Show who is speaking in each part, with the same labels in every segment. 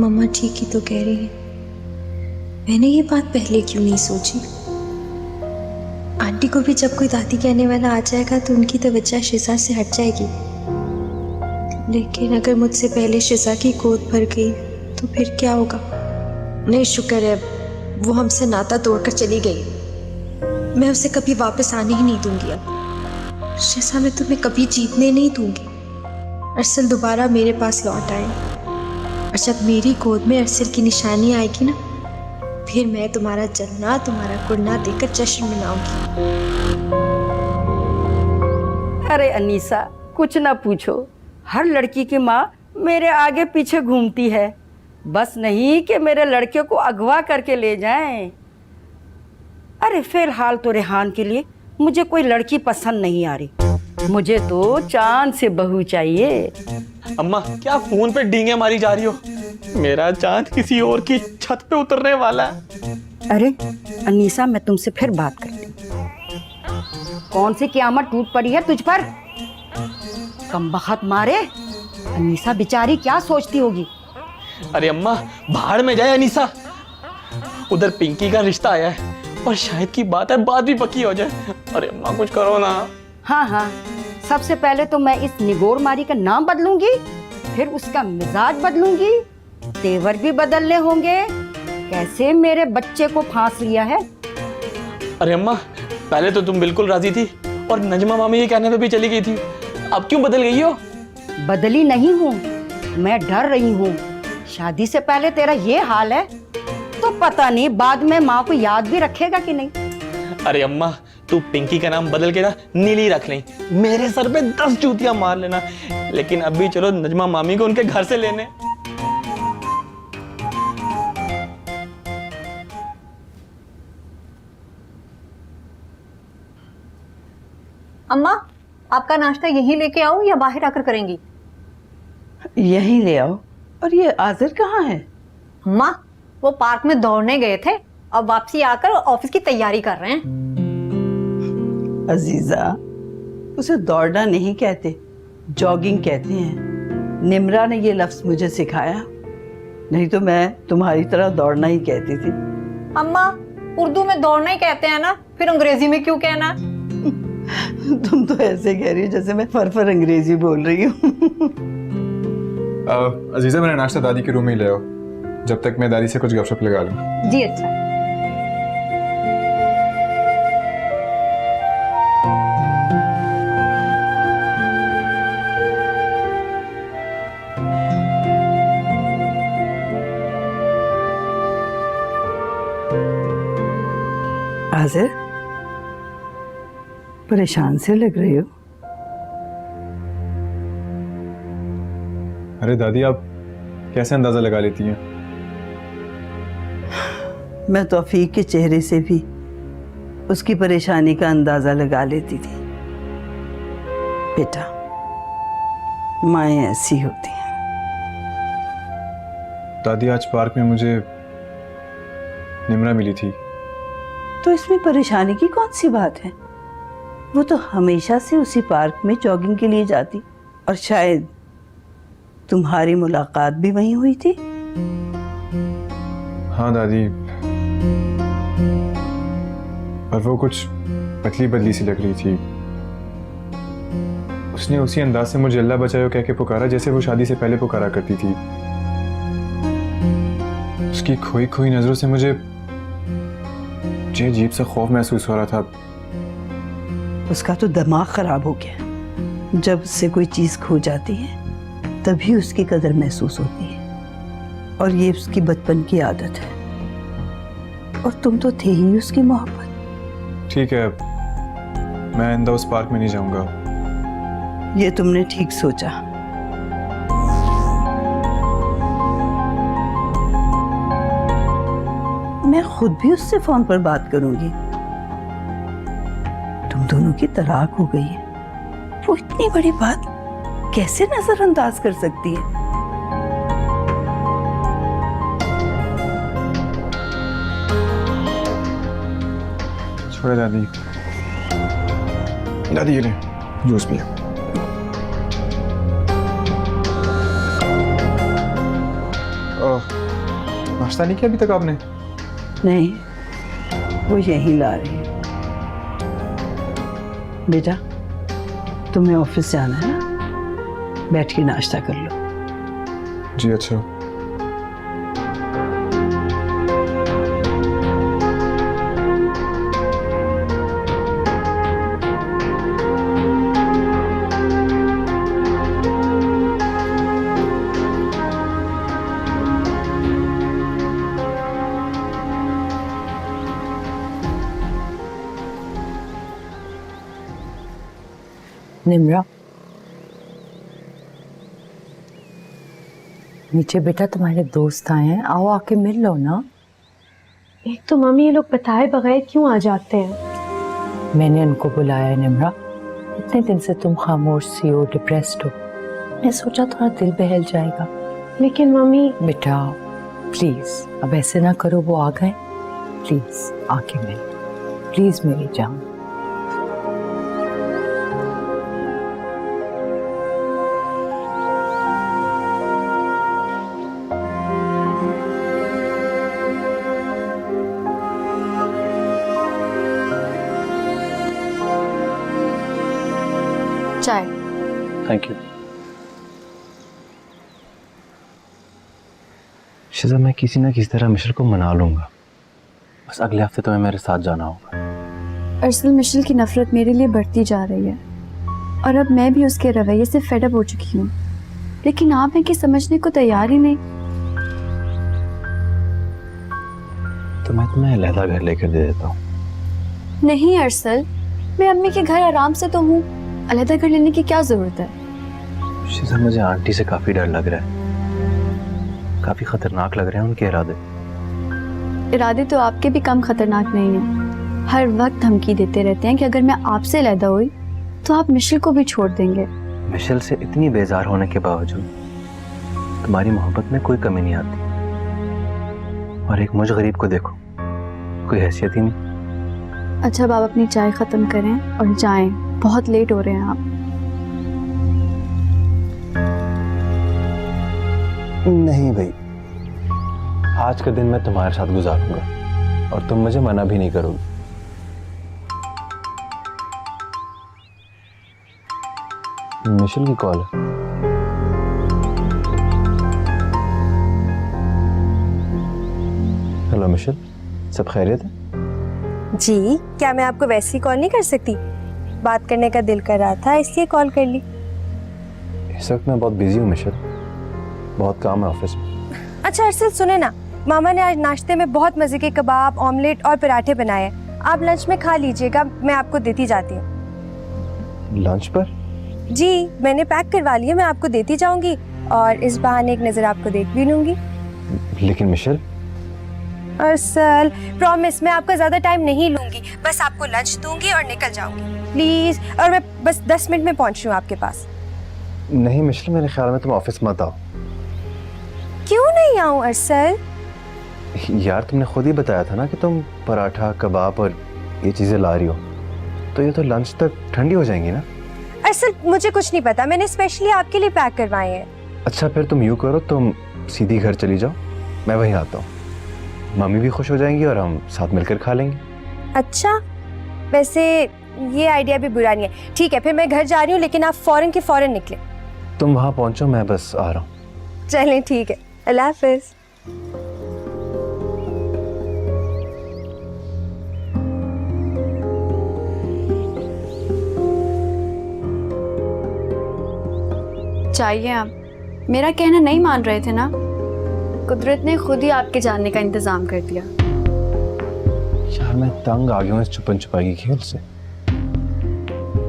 Speaker 1: मम्मा ठीक ही तो कह रही है। मैंने ये बात पहले क्यों नहीं सोची। आंटी को भी जब कोई दादी कहने वाला आ जाएगा तो उनकी तवज्जो शिजा से हट जाएगी। लेकिन अगर मुझसे पहले शिजा की गोद भर गई तो फिर क्या होगा। नहीं, शुक्र है वो हमसे नाता तोड़कर चली गई। मैं उसे कभी वापस आने ही नहीं दूंगी। अब शिजा, मैं तुम्हें कभी जीतने नहीं दूंगी। अरसल दोबारा मेरे पास लौट आए और जब मेरी गोद में अरसल की निशानी आएगी ना, फिर मैं तुम्हारा जलना, तुम्हारा कुड़ना देखकर जश्न मनाऊंगी।
Speaker 2: अरे अनीसा, कुछ ना पूछो। हर लड़की की माँ मेरे आगे पीछे घूमती है, बस नहीं कि मेरे लड़के को अगवा करके ले जाएं। अरे फिलहाल तो रेहान के लिए मुझे कोई लड़की पसंद नहीं आ रही। मुझे तो चांद से बहू चाहिए।
Speaker 3: अम्मा, क्या फोन पे डींगे मारी जा रही हो? मेरा चांद किसी और की छत पे उतरने वाला है।
Speaker 2: अरे अनीसा, मैं तुमसे फिर बात करती हूँ। कौन सी क़यामत टूट पड़ी है तुझ पर? कमबख्त मारे, अनीसा बेचारी क्या सोचती होगी।
Speaker 3: अरे अम्मा, भाड़ में जाए अनीसा। उधर पिंकी का रिश्ता आया है और शायद की बात है बात भी पक्की हो जाए। अरे अम्मा, कुछ करो ना।
Speaker 2: हाँ हाँ, सबसे पहले तो मैं इस निगोर मारी का नाम बदलूंगी, फिर उसका मिजाज बदलूंगी, तेवर भी बदलने होंगे। कैसे मेरे बच्चे को फांस लिया है।
Speaker 3: अरे अम्मा, पहले तो तुम बिल्कुल राजी थी और नजमा मामी ये कहने पे भी चली गई थी। अब क्यों बदल गई हो?
Speaker 2: बदली नहीं हूँ, मैं डर रही हूँ। शादी से पहले तेरा ये हाल है तो पता नहीं बाद में माँ को याद भी रखेगा कि नहीं।
Speaker 3: अरे अम्मा, तू पिंकी का नाम बदल के ना नीली रख ले। मेरे सर पे 10 जूतियां मार लेना, लेकिन अभी चलो नजमा मामी को उनके घर से लेने।
Speaker 4: अम्मा, आपका नाश्ता यहीं लेके आऊं या बाहर आकर करेंगी?
Speaker 5: यहीं ले आओ। और ये आजिर कहाँ है?
Speaker 4: अम्मा, वो पार्क में दौड़ने गए थे, अब वापसी आकर ऑफिस की तैयारी कर रहे हैं।
Speaker 5: अजीजा, उसे दौड़ना नहीं कहते, जॉगिंग कहते हैं। निम्रा ने ये लफ्ज मुझे सिखाया, नहीं तो मैं तुम्हारी तरह दौड़ना ही कहती थी।
Speaker 4: अम्मा, उर्दू में दौड़ना ही कहते हैं ना, फिर अंग्रेजी में क्यों कहना?
Speaker 5: तुम तो ऐसे कह रही हो जैसे मैं फर अंग्रेजी बोल रही हूँ।
Speaker 6: अजीजा, मैंने नाश्ता दादी के रूम में ही ले आओ, जब तक मैं दादी से कुछ गपशप लगा लूँ।
Speaker 4: जी अच्छा।
Speaker 5: आजिर, परेशान से लग रही हो।
Speaker 6: अरे दादी, आप कैसे अंदाजा लगा लेती हैं?
Speaker 5: मैं तौफीक के चेहरे से भी उसकी परेशानी का अंदाजा लगा लेती थी। बेटा, माएँ ऐसी होती हैं।
Speaker 6: दादी, आज पार्क में मुझे निम्रा मिली थी।
Speaker 5: तो इसमें परेशानी की कौन सी बात है? वो तो हमेशा से उसी पार्क में जॉगिंग के लिए जाती, और शायद तुम्हारी मुलाकात भी वहीं हुई थी।
Speaker 6: हाँ दादी, पर वो कुछ पतली बदली सी लग रही थी। उसने उसी अंदाज से मुझे अल्लाह बचाओ कह के पुकारा जैसे वो शादी से पहले पुकारा करती थी। उसकी खोई खोई नजरों से मुझे अजीब सा खौफ महसूस हो रहा था।
Speaker 5: उसका तो दिमाग खराब हो गया। जब उससे कोई चीज खो जाती है तभी उसकी कदर महसूस होती है, और ये उसकी बचपन की आदत है। और तुम तो थे ही उसकी मोहब्बत।
Speaker 6: ठीक है, मैं आइंदा उस पार्क में नहीं जाऊंगा।
Speaker 5: ये तुमने ठीक सोचा। मैं खुद भी उससे फोन पर बात करूंगी। तुम दोनों की तलाक हो गई है, वो इतनी बड़ी बात कैसे नजरअंदाज कर सकती है?
Speaker 6: छोड़े दादी। दादी ये ले, जूस पिए। ओह नाश्ता नहीं किया अभी तक आपने?
Speaker 5: नहीं, वो यहीं ला रही है। बेटा, तुम्हें ऑफिस जाना है ना, बैठ के नाश्ता कर लो।
Speaker 6: जी अच्छा।
Speaker 7: निम्रा, नीचे बेटा तुम्हारे दोस्त आए हैं, आओ आके मिल लो ना।
Speaker 8: एक तो मम्मी ये लोग बताए बगैर क्यों आ जाते हैं?
Speaker 7: मैंने उनको बुलाया है निम्रा, इतने दिन से तुम खामोश सी हो, डिप्रेस्ड हो, मैं सोचा थोड़ा दिल बहल जाएगा।
Speaker 8: लेकिन मम्मी
Speaker 7: बेटा प्लीज अब ऐसे ना करो, वो आ गए, प्लीज आके मिल, प्लीज मेरी जान।
Speaker 1: चाय।
Speaker 3: Thank you. शिजा, मैं किसी ना किसी तरह मिशेल को मना लूंगा, बस अगले हफ्ते तुम्हें मेरे साथ जाना होगा।
Speaker 9: अरसल, मिशेल की नफरत मेरे लिए बढ़ती जा रही है और अब मैं भी उसके रवैये से फेडअप हो चुकी हूँ, लेकिन आप हैं कि समझने को तैयार ही नहीं।
Speaker 3: तो मैं तुम्हें अलहदा घर लेकर दे देता हूँ।
Speaker 9: नहीं अरसल, मैं अम्मी के घर आराम से तो हूँ, अलहदा घर लेने की क्या जरूरत है?
Speaker 3: शिजा, मुझे आंटी से काफी डर लग रहा है, काफी खतरनाक लग रहे हैं उनके इरादे।
Speaker 9: इरादे तो आपके भी कम खतरनाक नहीं हैं। हर वक्त धमकी देते रहते हैं कि अगर मैं आपसे अलहदा हुई तो आप मिशेल को भी छोड़ देंगे।
Speaker 3: मिशेल से इतनी बेजार होने के बावजूद तुम्हारी मोहब्बत में कोई कमी नहीं आती, और एक मुझ गरीब को देखो, कोई हैसियत ही नहीं।
Speaker 9: अच्छा, अब आप अपनी चाय खत्म करें और जाएं, बहुत लेट हो रहे हैं आप।
Speaker 3: नहीं भाई, आज का दिन मैं तुम्हारे साथ गुजारूंगा और तुम मुझे मना भी नहीं करोगी। मिशेल की कॉल है। हेलो मिशेल, सब खैरियत है?
Speaker 8: जी, क्या मैं आपको वैसी कॉल नहीं कर सकती? बात करने का दिल कर रहा था इसलिए कॉल कर ली।
Speaker 3: इस वक्त मैं बहुत बिजी हूँ मिशेल, बहुत काम है ऑफिस में।
Speaker 8: अच्छा अरसल, सुने ना, मामा ने आज नाश्ते में बहुत मजे के कबाब, ऑमलेट और पराठे बनाए हैं। आप लंच में खा लीजिएगा, मैं आपको देती जाती हूँ।
Speaker 3: लंच पर?
Speaker 8: जी, मैंने पैक करवा लिया, मैं आपको देती जाऊंगी और इस बहाने एक नजर आपको देख भी लूंगी।
Speaker 3: लेकिन मिशेल।
Speaker 8: अरसल, प्रॉमिस, मैं आपका ज्यादा टाइम नहीं लूंगी, बस आपको लंच दूंगी और निकल जाऊंगी प्लीज। और मैं बस 10 मिनट में पहुंच रही हूँ आपके पास।
Speaker 3: नहीं मिशेल, मेरे ख्याल में तुम ऑफिस मत आओ।
Speaker 8: क्यों नहीं आऊँ अरसल?
Speaker 3: यार, तुमने खुद ही बताया था ना कि तुम पराठा, कबाब और ये चीजें ला रही हो, तो ये तो लंच तक ठंडी हो जाएंगी ना।
Speaker 8: अरसल, मुझे कुछ नहीं पता, मैंने स्पेशली आपके लिए पैक करवाए हैं।
Speaker 3: अच्छा, फिर तुम यूँ करो, तुम सीधी घर चली जाओ, मैं वहीं आता हूँ। मम्मी भी खुश हो जाएंगी और हम साथ मिलकर खा लेंगे।
Speaker 8: अच्छा, वैसे ये आइडिया भी बुरा नहीं है। ठीक है, फिर मैं घर जा रही हूँ, लेकिन आप फौरन के फौरन निकले।
Speaker 3: तुम वहाँ पहुँचो, मैं बस आ रहा हूँ।
Speaker 8: चलें, ठीक है, अल्लाह हाफिज।
Speaker 9: चाहिए आप, मेरा कहना नहीं मान रहे थे ना? कुदरत ने खुद ही आपके जाने का इंतजाम कर दिया।
Speaker 3: यार, मैं तंग आ गया हूँ इस छुपन छुपाई के खेल से,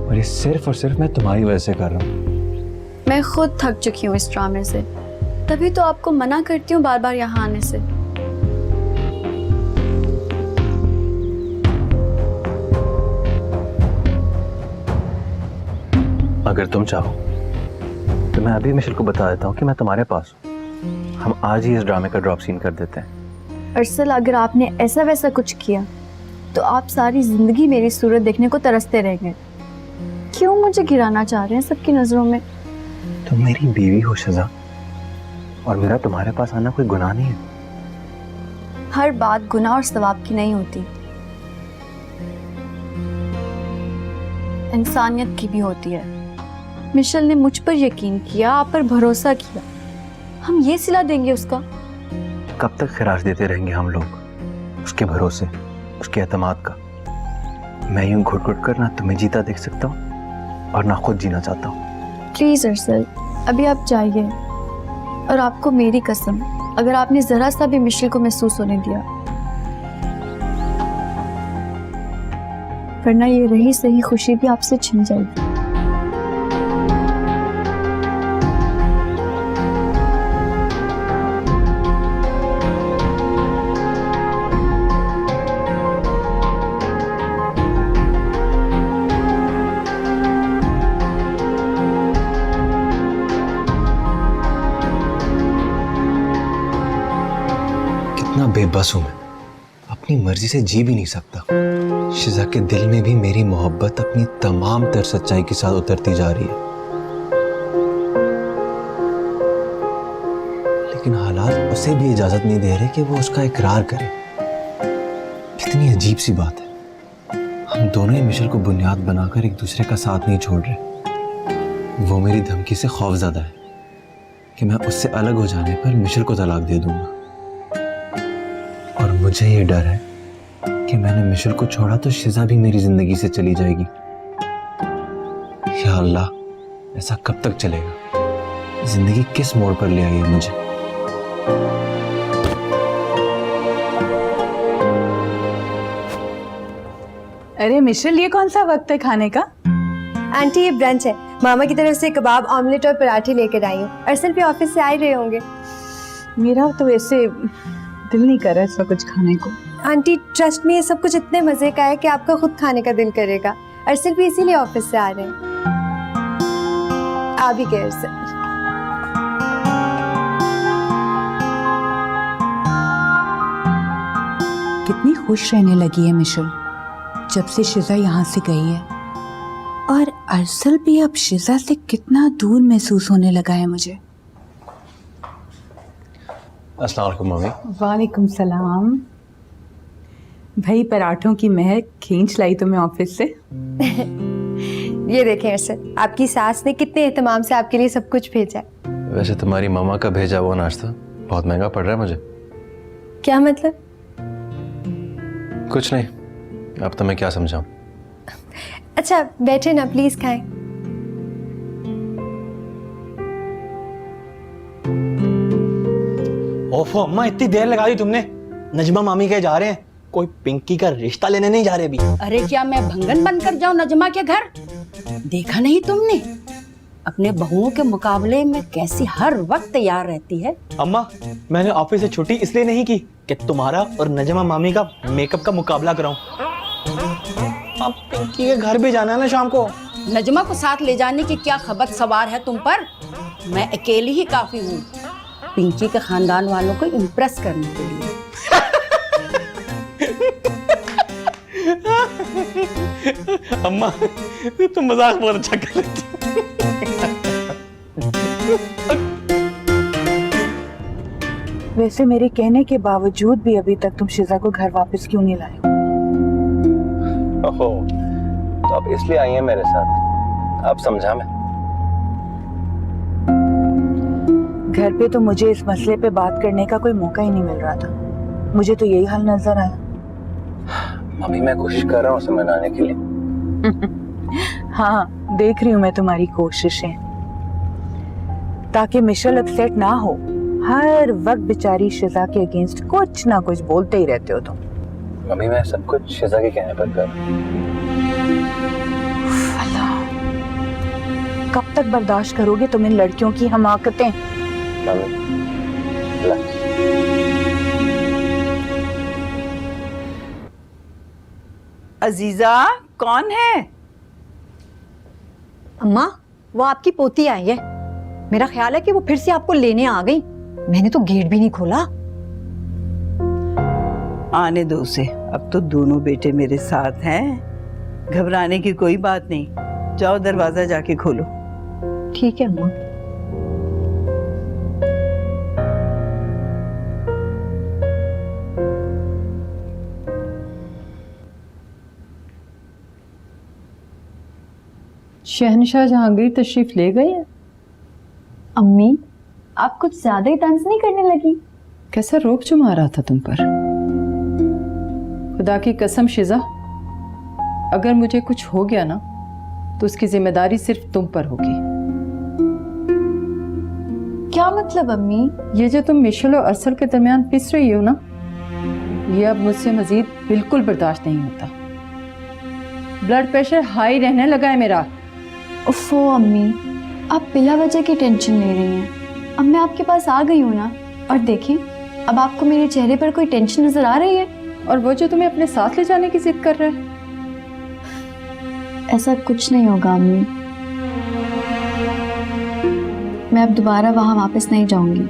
Speaker 3: और ये सिर्फ और सिर्फ मैं तुम्हारी वजह से कर रहा हूँ।
Speaker 9: मैं खुद थक चुकी हूँ इस ड्रामे से, तभी तो आपको मना करती हूँ बार बार यहाँ आने से।
Speaker 3: अगर तुम चाहो तो मैं अभी मिशेल को बता देता हूँ कि मैं तुम्हारे पास हूँ। हम आज ही इस ड्रामे का ड्रॉप सीन कर देते हैं।
Speaker 9: अरसल, अगर आपने ऐसा वैसा कुछ किया तो आप सारी जिंदगी मेरी सूरत देखने को तरसते रहेंगे। क्यों मुझे गिराना चाह रहे हैं सबकी नजरों में?
Speaker 3: तुम मेरी बीवी हो शिजा, और मेरा तुम्हारे पास आना कोई गुनाह नहीं है।
Speaker 9: हर बात गुनाह और सवाब की नहीं होती, इंसानियत की भी होती है। मिशेल ने मुझ पर यकीन किया, आप पर भरोसा किया, हम ये सिला देंगे उसका?
Speaker 3: कब तक खिराज देते रहेंगे हम लोग उसके भरोसे, उसके एतमाद का? मैं यूं घुट घुट कर ना तुम्हें जीता देख सकता हूँ और ना खुद जीना चाहता हूँ।
Speaker 9: प्लीज अरसल, अभी आप जाइए। और आपको मेरी कसम, अगर आपने जरा सा भी मिशेल को महसूस होने दिया, वरना ये रही सही खुशी भी आपसे छिन जाएगी।
Speaker 3: कितना बेबस हूं मैं, अपनी मर्जी से जी भी नहीं सकता। शिजा के दिल में भी मेरी मोहब्बत अपनी तमाम तर सच्चाई के साथ उतरती जा रही है, लेकिन हालात उसे भी इजाजत नहीं दे रहे कि वो उसका इकरार करे। कितनी अजीब सी बात है, हम दोनों ही मिशेल को बुनियाद बनाकर एक दूसरे का साथ नहीं छोड़ रहे। वो मेरी धमकी से खौफजदा है कि मैं उससे अलग हो जाने पर मिशेल को तलाक दे दूंगा, और मुझे ये डर है कि मैंने मिशेल को छोड़ा तो शिजा भी मेरी जिंदगी से चली जाएगी। या अल्लाह, ऐसा कब तक चलेगा? जिंदगी किस मोड़ पर ले आई है मुझे?
Speaker 5: अरे मिशेल, ये कौन सा वक्त है खाने का?
Speaker 8: आंटी ये ब्रंच है, मामा की तरफ से कबाब, ऑमलेट और पराठे लेकर आई हूँ। अरसल भी ऑफिस से आ ही रहे होंगे।
Speaker 5: मेरा तो वैसे दिल नहीं कर रहा ऐसा कुछ खाने को।
Speaker 8: आंटी ट्रस्ट में, ये सब कुछ इतने मजे का है कि आपका खुद खाने का दिल करेगा। अरसल भी इसीलिए ऑफिस से आ रहे हैं। आ भी गए अरसल।
Speaker 10: कितनी खुश रहने लगी है मिशेल जब से शिजा यहाँ से गई है, और अरसल भी अब शिजा से कितना दूर महसूस होने लगा है मुझे।
Speaker 3: अस्सलाम वालेकुम मम्मी।
Speaker 10: वालेकुम सलाम। भाई, पराठों की महक खींच लाई तुम्हें ऑफिस से।
Speaker 8: ये देखें अरसल, आपकी सास ने कितने एहतमाम से आपके लिए सब कुछ भेजा है।
Speaker 3: वैसे तुम्हारी मामा का भेजा हुआ नाश्ता बहुत महंगा पड़ रहा है मुझे।
Speaker 8: क्या मतलब?
Speaker 3: कुछ नहीं, अब तो मैं क्या समझाऊं।
Speaker 8: अच्छा बैठे ना, प्लीज खाएं।
Speaker 11: ओफो अम्मा, इतनी देर लगा दी तुमने। नजमा मामी के जा रहे हैं, कोई पिंकी का रिश्ता लेने नहीं जा रहे अभी।
Speaker 2: अरे क्या मैं भंगन बनकर जाऊं नजमा के घर? देखा नहीं तुमने अपने बहुओं के मुकाबले में कैसी हर वक्त तैयार रहती है।
Speaker 11: अम्मा, मैंने ऑफिस से छुट्टी इसलिए नहीं की कि तुम्हारा और नजमा मामी का मेकअप का मुकाबला कराऊं। अब पिंकी के घर भी जाना है ना शाम को।
Speaker 2: नजमा को साथ ले जाने की क्या खबत सवार है तुम पर? मैं अकेली ही काफी हूँ पिंकी के खानदान वालों को इम्प्रेस करने के लिए।
Speaker 11: अम्मा, तुम मजाक बहुत अच्छा कर लेती हो।
Speaker 10: वैसे मेरे कहने के बावजूद भी अभी तक तुम शिजा को घर वापस क्यों नहीं लाए?
Speaker 3: ओहो, तो अब इसलिए आई है मेरे साथ? अब समझा मैं।
Speaker 10: घर पे तो मुझे इस मसले पे बात करने का कोई मौका ही नहीं मिल रहा था। मुझे तो यही हाल नजर आया।
Speaker 3: मम्मी, मैं कोशिश कर रहा हूँ उसे मनाने के लिए।
Speaker 10: हाँ, देख रही हूँ मैं तुम्हारी कोशिशें, ताकि मिशेल अपसेट ना हो। हर वक्त बेचारी शिजा के अगेंस्ट कुछ ना कुछ बोलते ही रहते हो तुम।
Speaker 3: मम्मी, मैं सब कुछ शिजा के कहने पर कर।
Speaker 10: कब तक बर्दाश्त करोगे तुम इन लड़कियों की हमाकतें?
Speaker 5: अजीजा, कौन है?
Speaker 4: अम्मा, वो आपकी पोती आई है। मेरा ख्याल है कि वो फिर से आपको लेने आ गई। मैंने तो गेट भी नहीं खोला।
Speaker 5: आने दो उसे, अब तो दोनों बेटे मेरे साथ हैं। घबराने की कोई बात नहीं। जाओ दरवाजा जाके खोलो।
Speaker 4: ठीक है अम्मा।
Speaker 7: शहनशाह जहांगीर तशरीफ ले गए हैं?
Speaker 9: अम्मी आप कुछ ज्यादा ही तंज नहीं करने लगी?
Speaker 7: कैसा रोब जुमा रहा था तुम पर। खुदा की कसम शिजा, अगर मुझे कुछ हो गया ना तो उसकी जिम्मेदारी सिर्फ तुम पर होगी।
Speaker 9: क्या मतलब अम्मी?
Speaker 7: ये जो तुम मिशेल और अरसल के दरमियान पिस रही हो ना, ये अब मुझसे मजीद बिल्कुल बर्दाश्त नहीं होता। ब्लड प्रेशर हाई रहने लगा है मेरा।
Speaker 9: उफ़ो अम्मी, आप बिला वजह की टेंशन ले रही हैं। अब मैं आपके पास आ गई हूँ ना, और देखें अब आपको मेरे चेहरे पर कोई टेंशन नजर आ रही है?
Speaker 7: और वो जो तुम्हें अपने साथ ले जाने की जिद कर रहा है?
Speaker 9: ऐसा कुछ नहीं होगा अम्मी, मैं अब दोबारा वहाँ वापस नहीं जाऊंगी।